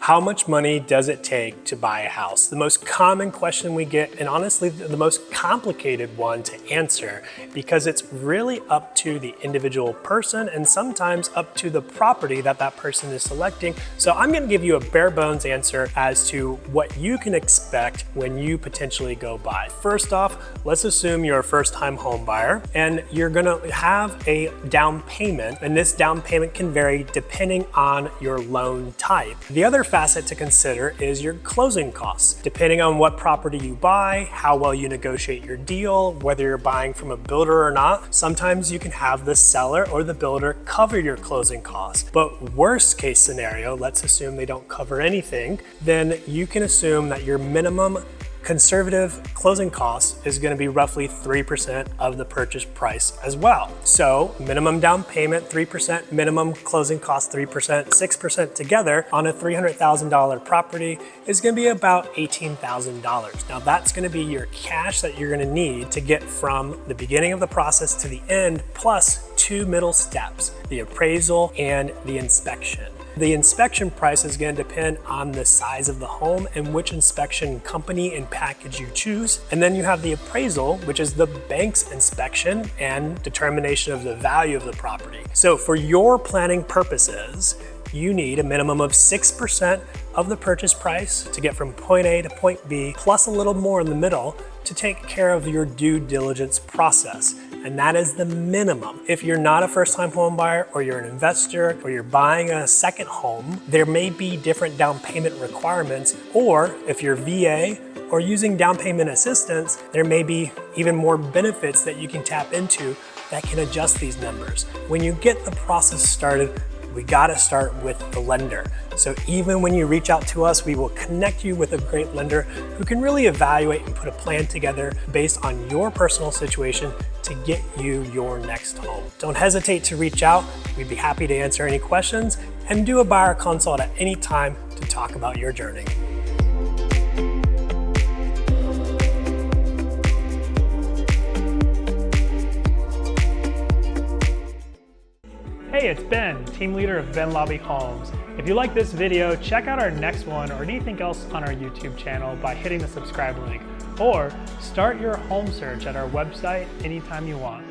How much money does it take to buy a house? The most common question we get, and honestly the most complicated one to answer, because it's really up to the individual person and sometimes up to the property that that person is selecting. So I'm going to give you a bare bones answer as to what you can expect when you potentially go buy. First off, let's assume you're a first-time home buyer and you're going to have a down payment, and this down payment can vary depending on your loan type. The other facet to consider is your closing costs. Depending on what property you buy, how well you negotiate your deal, whether you're buying from a builder or not, sometimes you can have the seller or the builder cover your closing costs. But worst case scenario, let's assume they don't cover anything, then you can assume that your minimum conservative closing cost is going to be roughly 3% of the purchase price as well. So minimum down payment 3%, minimum closing cost 3%, 6% together on a $300,000 property is going to be about $18,000. Now that's going to be your cash that you're going to need to get from the beginning of the process to the end, plus two middle steps, the appraisal and the inspection. The inspection price is going to depend on the size of the home and which inspection company and package you choose. And then you have the appraisal, which is the bank's inspection and determination of the value of the property. So for your planning purposes, you need a minimum of 6% of the purchase price to get from point A to point B, plus a little more in the middle to take care of your due diligence process. And that is the minimum. If you're not a first-time home buyer, or you're an investor, or you're buying a second home, there may be different down payment requirements, or if you're VA or using down payment assistance, there may be even more benefits that you can tap into that can adjust these numbers. When you get the process started, we gotta start with the lender. So even when you reach out to us, we will connect you with a great lender who can really evaluate and put a plan together based on your personal situation to get you your next home. Don't hesitate to reach out. We'd be happy to answer any questions and do a buyer consult at any time to talk about your journey. Hey, it's Ben, team leader of Ben Laube Homes. If you like this video, check out our next one or anything else on our YouTube channel by hitting the subscribe link, or start your home search at our website anytime you want.